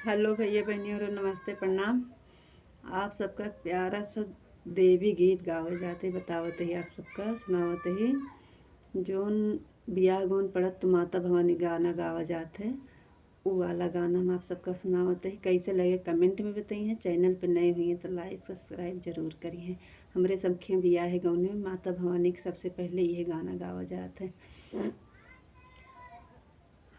Hello भैया बहनियों और नमस्ते प्रणाम। आप सबका प्यारा सा देवी गीत गावे जाते बतावत ही, आप सबका सुनावत ही। जोन बियाह गोन पड़त तो माता भवानी गाना गावा जाते, वो वाला गाना हम आप सबका सुनावत ही। कैसे लगे कमेंट में बताइए। चैनल पर नए हुई हैं तो लाइक सब्सक्राइब जरूर करिए। हमारे सबके बियाह है गौने में माता भवानी के सबसे पहले ये गाना गावा जाता है।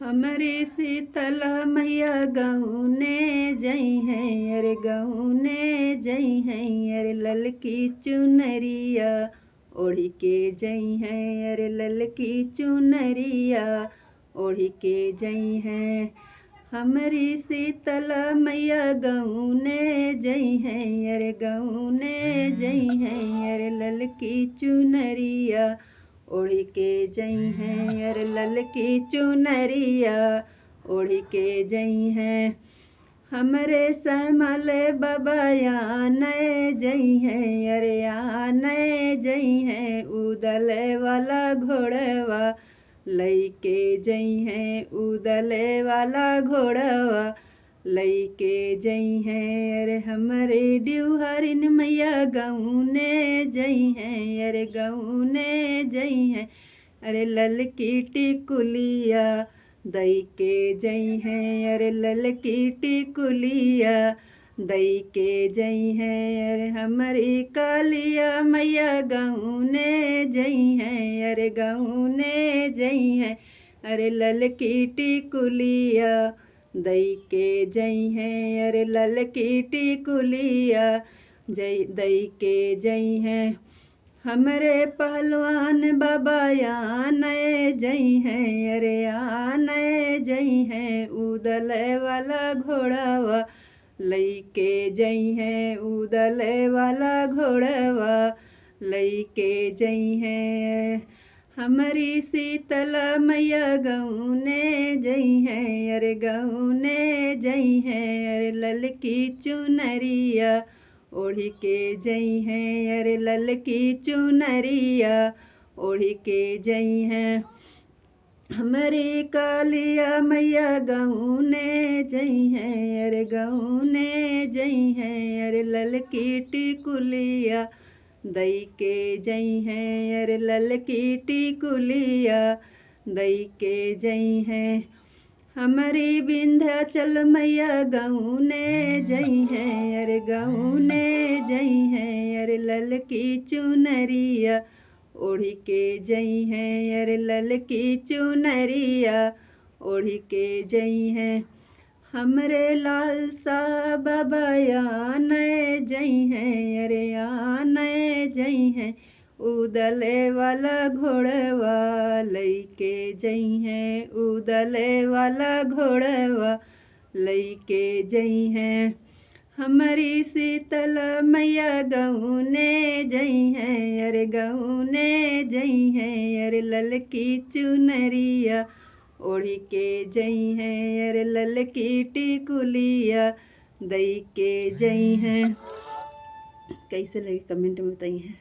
हमरे शीतला मैया गौने जई हैं, अरे गौने जई हैं, अरे ललकी चुनरिया ओढ़ी के जई हैं, अरे ललकी चुनरिया ओढ़ी के जई हैं। हमरी शीतला मैया गौने जई हैं, अरे गौने जई हैं, अरे ललकी चुनरिया ओढ़ी के जई हैं, अरे ललकी चुनरिया ओढ़ी के जई हैं। हमरे श्यामल बाबा आने जई हैं, अरे आने जई हैं, उदल वाला घोड़वा लई के जई हैं, उदल वाला घोड़वा लई के जई हैं। अरे हमरे डिहरिन मैया गौने जई हैं, अरे गौने जई हैं, अरे ललकी टिकुलिया दई के जई हैं, अरे ललकी टिकुलिया दई के जई हैं। अरे हमारी कालिया मैया गौने जई हैं, अरे गौने जई हैं, अरे ललकी टिकुलिया दई के जई हैं, अरे ललकी टिकुलिया दई के जई हैं। हमरे पहलवान बाबा आने जई हैं, अरे आने जई हैं, उदल वाला घोड़वा लई के जई हैं, उदल वाला घोड़वा लई के जई हैं। हमारी शीतला मैया गौने जई हैं, अरे गौने जई हैं, अरे ललकी चुनरिया ओढ़ी के जई हैं, अरे ललकी चुनरिया ओढ़ी के जई हैं। हमारी कालिया मैया गौने जई हैं, अरे गौने जई हैं, अरे ललकी टिकुलिया दई के जई हैं, अरे ललकी टिकुलिया दई के जई हैं। हमारी विंध्याचल मैया गौने जई हैं, अरे गौने जई हैं, अरे ललकी चुनरिया ओढ़ी के जई हैं, अरे ललकी चुनरिया ओढ़ी के जई हैं। हमरे लाल सा बाबा आने जई हैं, अरे आने जई हैं, उदले वाला घोड़वा लई के जई हैं, उदले वाला घोड़वा लई के जई हैं। हमारी शीतला मैया गौने जई हैं, अरे गौने जई हैं, अरे ललकी चुनरिया ओढ़ी के जई हैं, अरे ललकी टिकुलिया दई के जई हैं। कैसे लगे कमेंट में बताइए।